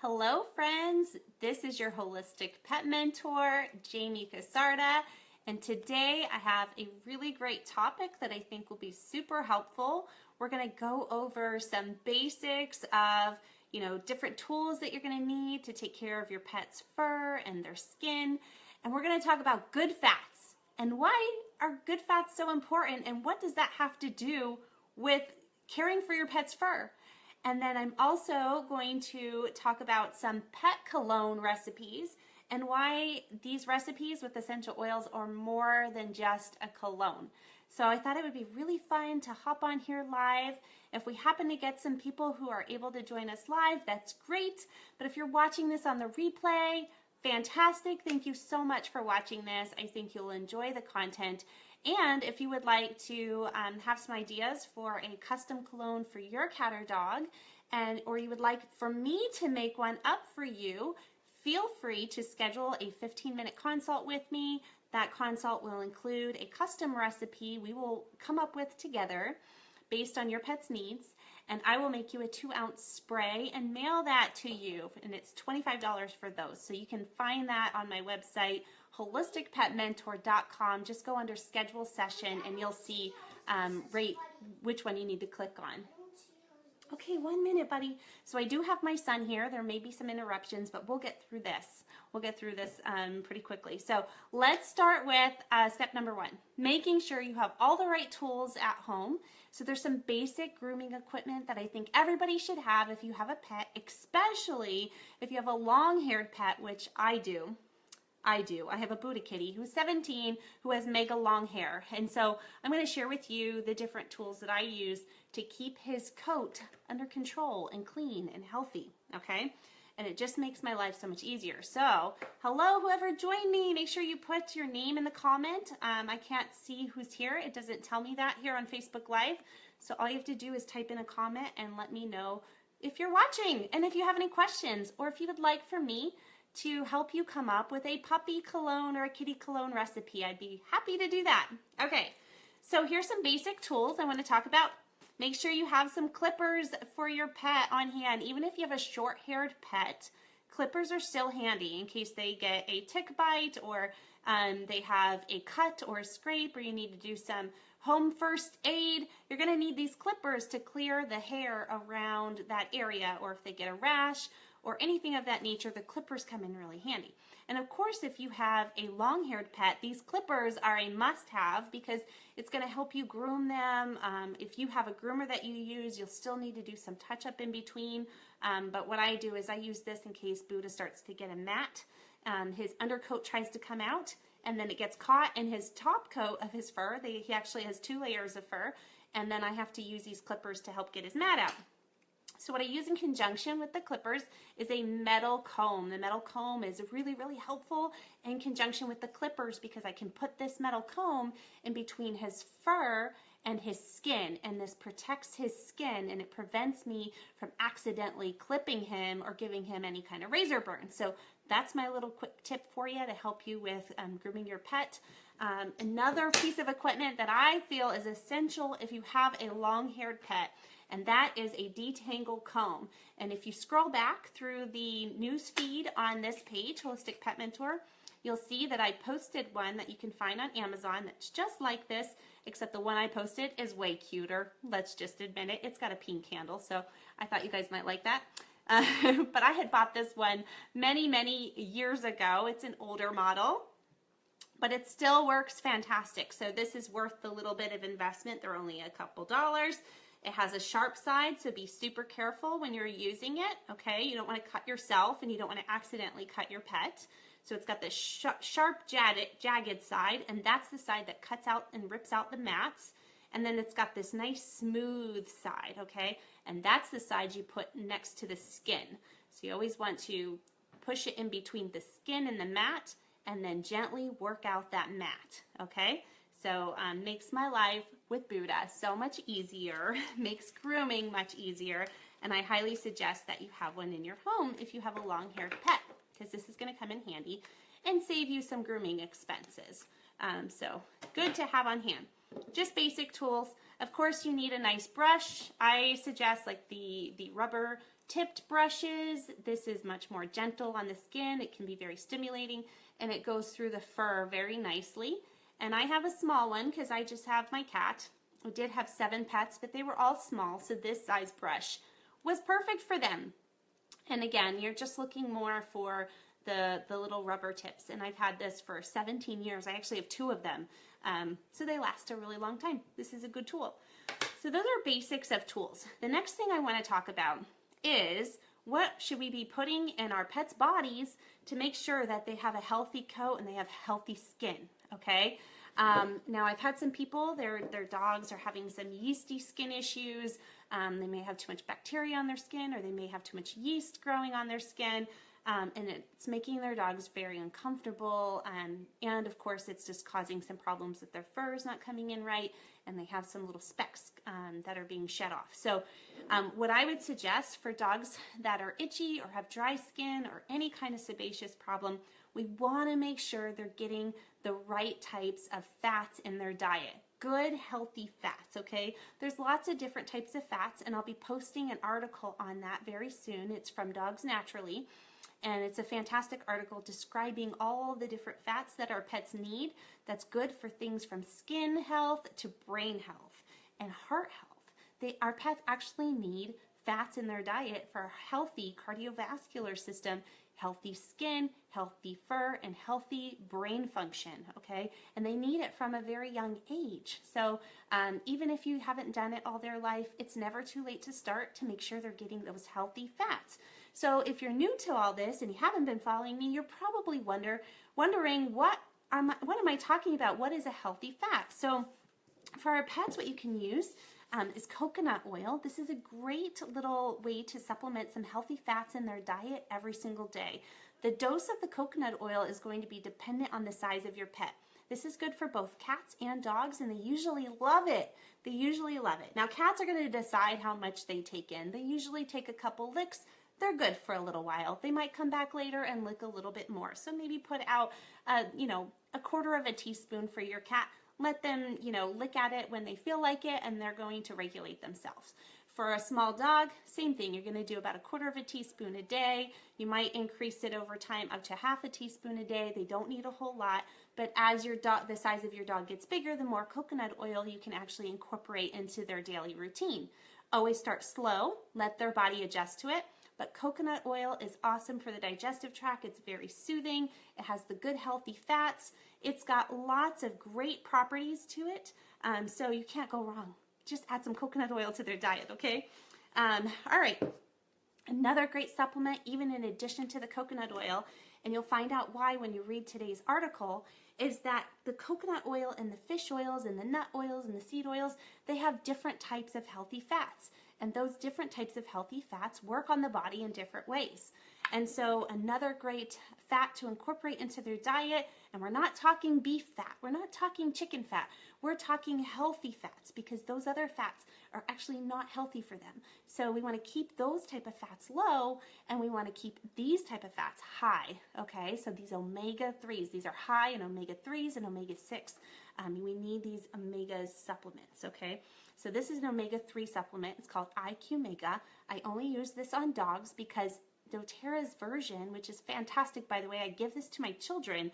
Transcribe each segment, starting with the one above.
Hello friends, this is your holistic pet mentor, Jamie Casarda, and today I have a really great topic that I think will be super helpful. We're going to go over some basics of, different tools that you're going to need to take care of your pet's fur and their skin, and we're going to talk about good fats and why are good fats so important and what does that have to do with caring for your pet's fur. And then I'm also going to talk about some pet cologne recipes and why these recipes with essential oils are more than just a cologne. So I thought it would be really fun to hop on here live. If we happen to get some people who are able to join us live, that's great. But if you're watching this on the replay, fantastic. Thank you so much for watching this. I think you'll enjoy the content. And if you would like to have some ideas for a custom cologne for your cat or dog, or you would like for me to make one up for you, feel free to schedule a 15-minute consult with me. That consult will include a custom recipe we will come up with together based on your pet's needs, and I will make you a 2-ounce spray and mail that to you, and it's $25 for those. So you can find that on my website, holisticpetmentor.com. Just go under schedule session and you'll see which one you need to click on. Okay, 1 minute, buddy. So I do have my son here. There may be some interruptions, but we'll get through this. We'll get through this pretty quickly. So let's start with step number 1, making sure you have all the right tools at home. So there's some basic grooming equipment that I think everybody should have if you have a pet, especially if you have a long-haired pet, which I do. I have a Buddha kitty who's 17 who has mega long hair. And so I'm going to share with you the different tools that I use to keep his coat under control and clean and healthy, okay? And it just makes my life so much easier. So, hello, whoever joined me. Make sure you put your name in the comment. I can't see who's here. It doesn't tell me that here on Facebook Live. So all you have to do is type in a comment and let me know if you're watching and if you have any questions or if you would like for me to help you come up with a puppy cologne or a kitty cologne recipe. I'd be happy to do that. Okay, so here's some basic tools I want to talk about. Make sure you have some clippers for your pet on hand. Even if you have a short-haired pet, clippers are still handy in case they get a tick bite or they have a cut or a scrape or you need to do some home first aid. You're going to need these clippers to clear the hair around that area, or if they get a rash or anything of that nature, the clippers come in really handy. And of course, if you have a long-haired pet, these clippers are a must-have because it's going to help you groom them. If you have a groomer that you use, you'll still need to do some touch-up in between. But what I do is I use this in case Buddha starts to get a mat. His undercoat tries to come out, and then it gets caught in his top coat of his fur. He actually has 2 layers of fur, and then I have to use these clippers to help get his mat out. So what I use in conjunction with the clippers is a metal comb. The metal comb is really, really helpful in conjunction with the clippers because I can put this metal comb in between his fur and his skin, and this protects his skin and it prevents me from accidentally clipping him or giving him any kind of razor burn. So that's my little quick tip for you to help you with grooming your pet. Another piece of equipment that I feel is essential if you have a long-haired pet, and that is a detangle comb. And if you scroll back through the news feed on this page, Holistic Pet Mentor, you'll see that I posted one that you can find on Amazon that's just like this, except the one I posted is way cuter. Let's just admit it. It's got a pink handle, so I thought you guys might like that. But I had bought this one many, many years ago. It's an older model, but it still works fantastic. So this is worth the little bit of investment. They're only a couple dollars. It has a sharp side, so be super careful when you're using it, okay? You don't want to cut yourself and you don't want to accidentally cut your pet. So it's got this sharp, jagged side, and that's the side that cuts out and rips out the mats. And then it's got this nice smooth side, okay? And that's the side you put next to the skin. So you always want to push it in between the skin and the mat and then gently work out that mat, okay? So makes my life with Buddha so much easier, makes grooming much easier, and I highly suggest that you have one in your home if you have a long-haired pet, because this is going to come in handy and save you some grooming expenses. So good to have on hand. Just basic tools. Of course, you need a nice brush. I suggest like the rubber tipped brushes. This is much more gentle on the skin. It can be very stimulating, and it goes through the fur very nicely. And I have a small one because I just have my cat. I did have 7 pets, but they were all small, so this size brush was perfect for them. And again, you're just looking more for the little rubber tips. And I've had this for 17 years. I actually have 2 of them. So they last a really long time. This is a good tool. So those are basics of tools. The next thing I want to talk about is what should we be putting in our pets' bodies to make sure that they have a healthy coat and they have healthy skin, okay? Now I've had some people, their dogs are having some yeasty skin issues. They may have too much bacteria on their skin, or they may have too much yeast growing on their skin, and it's making their dogs very uncomfortable, and of course it's just causing some problems with their fur is not coming in right, and they have some little specks that are being shed off. So what I would suggest for dogs that are itchy or have dry skin or any kind of sebaceous problem, we want to make sure they're getting the right types of fats in their diet. Good, healthy fats, okay? There's lots of different types of fats, and I'll be posting an article on that very soon. It's from Dogs Naturally, and it's a fantastic article describing all the different fats that our pets need that's good for things from skin health to brain health and heart health. Our pets actually need fats in their diet for a healthy cardiovascular system, healthy skin, healthy fur, and healthy brain function, okay? And they need it from a very young age. So even if you haven't done it all their life, it's never too late to start to make sure they're getting those healthy fats. So if you're new to all this and you haven't been following me, you're probably wondering what am I talking about? What is a healthy fat? So for our pets, what you can use is coconut oil. This is a great little way to supplement some healthy fats in their diet every single day. The dose of the coconut oil is going to be dependent on the size of your pet. This is good for both cats and dogs, and they usually love it. They usually love it. Now, cats are going to decide how much they take in. They usually take a couple licks. They're good for a little while. They might come back later and lick a little bit more. So maybe put out, a 1/4 of a teaspoon for your cat. Let them, lick at it when they feel like it, and they're going to regulate themselves. For a small dog, same thing. You're going to do about 1/4 of a teaspoon a day. You might increase it over time up to 1/2 a teaspoon a day. They don't need a whole lot, but as the size of your dog gets bigger, the more coconut oil you can actually incorporate into their daily routine. Always start slow. Let their body adjust to it. But coconut oil is awesome for the digestive tract. It's very soothing. It has the good healthy fats. It's got lots of great properties to it, so you can't go wrong. Just add some coconut oil to their diet, okay? All right, another great supplement, even in addition to the coconut oil, and you'll find out why when you read today's article, is that the coconut oil and the fish oils and the nut oils and the seed oils, they have different types of healthy fats. And those different types of healthy fats work on the body in different ways. And so another great fat to incorporate into their diet, and we're not talking beef fat, we're not talking chicken fat, we're talking healthy fats, because those other fats are actually not healthy for them. So we want to keep those type of fats low, and we want to keep these type of fats high, okay? So these omega-3s, these are high in omega-3s and omega-6. We need these omega supplements, okay? So this is an omega-3 supplement. It's called IQ Mega. I only use this on dogs because doTERRA's version, which is fantastic, by the way, I give this to my children.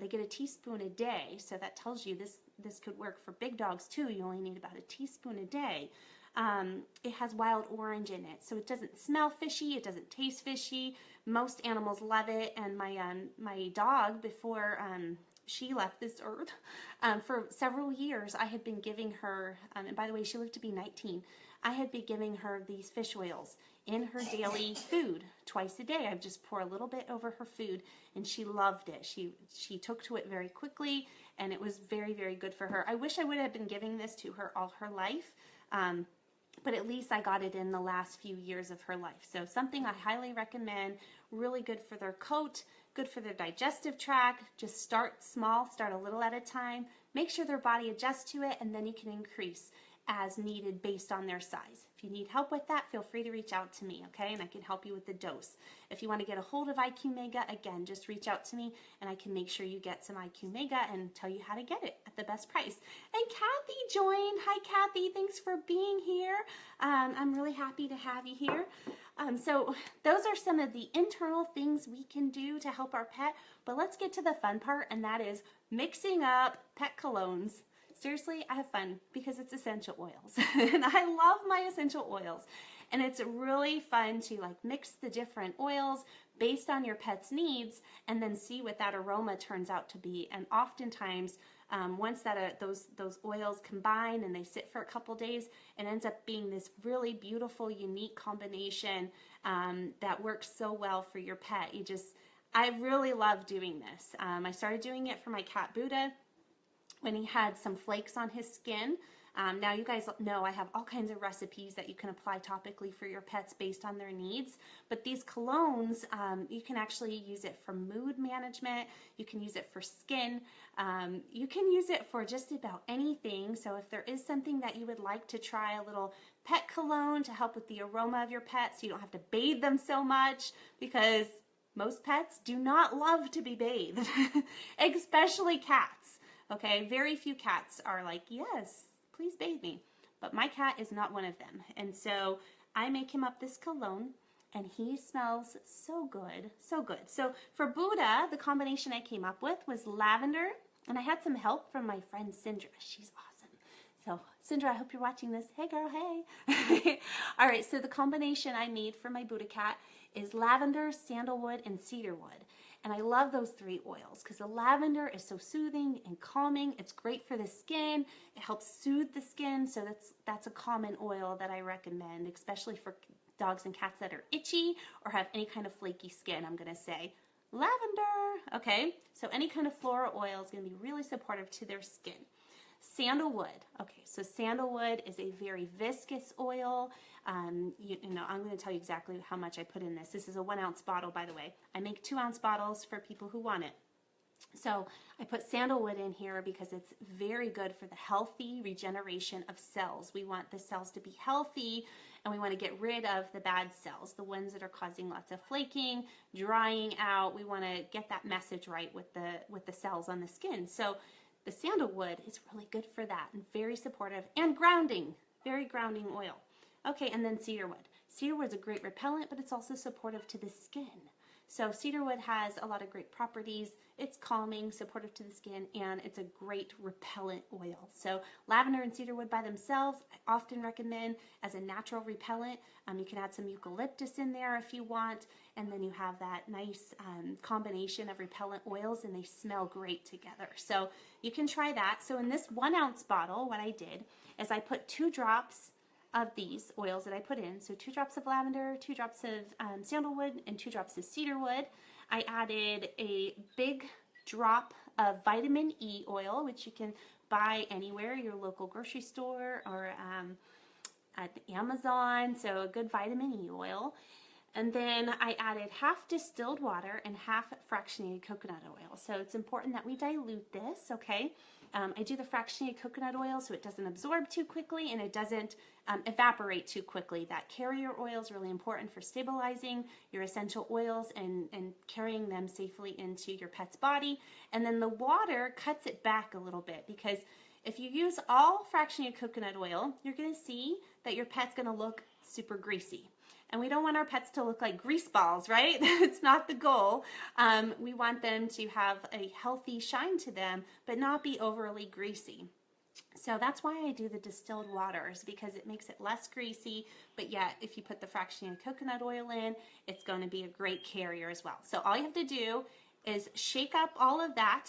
They get a teaspoon a day, so that tells you this could work for big dogs too. You only need about a teaspoon a day. It has wild orange in it, so it doesn't smell fishy, it doesn't taste fishy. Most animals love it, and my dog, before she left this earth, for several years I had been giving her, and by the way, she lived to be 19, I had been giving her these fish oils in her daily food twice a day. I would just pour a little bit over her food, and she loved it. She took to it very quickly, and it was very, very good for her. I wish I would have been giving this to her all her life, but at least I got it in the last few years of her life. So something I highly recommend, really good for their coat, good for their digestive tract. Just start small, start a little at a time. Make sure their body adjusts to it, and then you can increase. as needed based on their size. If you need help with that, feel free to reach out to me, okay? And I can help you with the dose. If you want to get a hold of IQ Mega, again, just reach out to me and I can make sure you get some IQ Mega and tell you how to get it at the best price. And Kathy joined. Hi, Kathy. Thanks for being here. I'm really happy to have you here. So those are some of the internal things we can do to help our pet, but let's get to the fun part, and that is mixing up pet colognes. Seriously, I have fun because it's essential oils and I love my essential oils, and it's really fun to like mix the different oils based on your pet's needs and then see what that aroma turns out to be. And oftentimes once that those oils combine and they sit for a couple days, it ends up being this really beautiful, unique combination that works so well for your pet. I really love doing this. I started doing it for my cat Buddha when he had some flakes on his skin. Now you guys know I have all kinds of recipes that you can apply topically for your pets based on their needs, but these colognes, you can actually use it for mood management, you can use it for skin, you can use it for just about anything. So if there is something that you would like to try, a little pet cologne to help with the aroma of your pet so you don't have to bathe them so much, because most pets do not love to be bathed, especially cats. Okay, very few cats are like, yes, please bathe me. But my cat is not one of them. And so I make him up this cologne and he smells so good, so good. So for Buddha, the combination I came up with was lavender, and I had some help from my friend Sindra. She's awesome. So Sindra, I hope you're watching this. Hey girl, hey. All right, so the combination I made for my Buddha cat is lavender, sandalwood, and cedarwood. And I love those three oils because the lavender is so soothing and calming. It's great for the skin. It helps soothe the skin. So that's a common oil that I recommend, especially for dogs and cats that are itchy or have any kind of flaky skin. I'm going to say lavender. Okay, so any kind of floral oil is going to be really supportive to their skin. Sandalwood. Okay, so sandalwood is a very viscous oil. You know, I'm going to tell you exactly how much I put in this. This is a 1 ounce bottle, by the way. I make 2 ounce bottles for people who want it. So I put sandalwood in here because it's very good for the healthy regeneration of cells. We want the cells to be healthy, and we want to get rid of the bad cells, the ones that are causing lots of flaking, drying out. We want to get that message right with the cells on the skin. So the sandalwood is really good for that and very supportive and grounding, very grounding oil. Okay, and then cedarwood. Cedarwood is a great repellent, but it's also supportive to the skin. So cedarwood has a lot of great properties. It's calming, supportive to the skin, and it's a great repellent oil. So lavender and cedarwood by themselves, I often recommend as a natural repellent. You can add some eucalyptus in there if you want, and then you have that nice combination of repellent oils, and they smell great together. So you can try that. So in this 1 ounce bottle, what I did is I put 2 drops of these oils that I put in. So 2 drops of lavender, 2 drops of sandalwood, and 2 drops of cedarwood. I added a big drop of vitamin E oil, which you can buy anywhere, your local grocery store or at Amazon. So a good vitamin E oil. And then I added half distilled water and half fractionated coconut oil. So it's important that we dilute this, okay? I do the fractionated coconut oil so it doesn't absorb too quickly and it doesn't evaporate too quickly. That carrier oil is really important for stabilizing your essential oils and carrying them safely into your pet's body. And then the water cuts it back a little bit, because if you use all fractionated coconut oil, you're going to see that your pet's going to look super greasy. And we don't want our pets to look like grease balls, right? It's not the goal. We want them to have a healthy shine to them, but not be overly greasy. So that's why I do the distilled waters, because it makes it less greasy, but yet if you put the fractionated coconut oil in, it's going to be a great carrier as well. So all you have to do is shake up all of that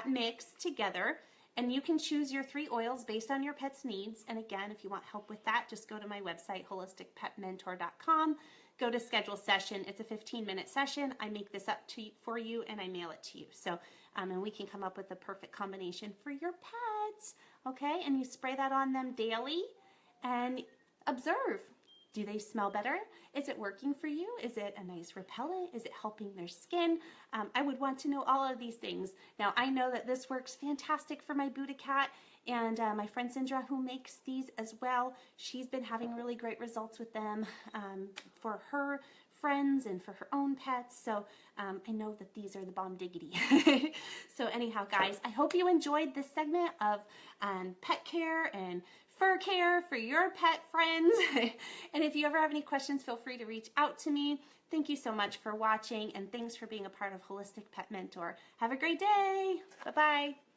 mix together, and you can choose your 3 oils based on your pet's needs. And again, if you want help with that, just go to my website, holisticpetmentor.com. Go to schedule session. It's a 15-minute session. I make this up for you and I mail it to you. So, and we can come up with the perfect combination for your pets. Okay, and you spray that on them daily and observe. Do they smell better? Is it working for you? Is it a nice repellent? Is it helping their skin? I would want to know all of these things. Now, I know that this works fantastic for my Buddha cat And my friend Sindra, who makes these as well, she's been having really great results with them for her friends and for her own pets. So I know that these are the bomb diggity. So anyhow, guys, I hope you enjoyed this segment of pet care and fur care for your pet friends. And if you ever have any questions, feel free to reach out to me. Thank you so much for watching, and thanks for being a part of Holistic Pet Mentor. Have a great day. Bye-bye.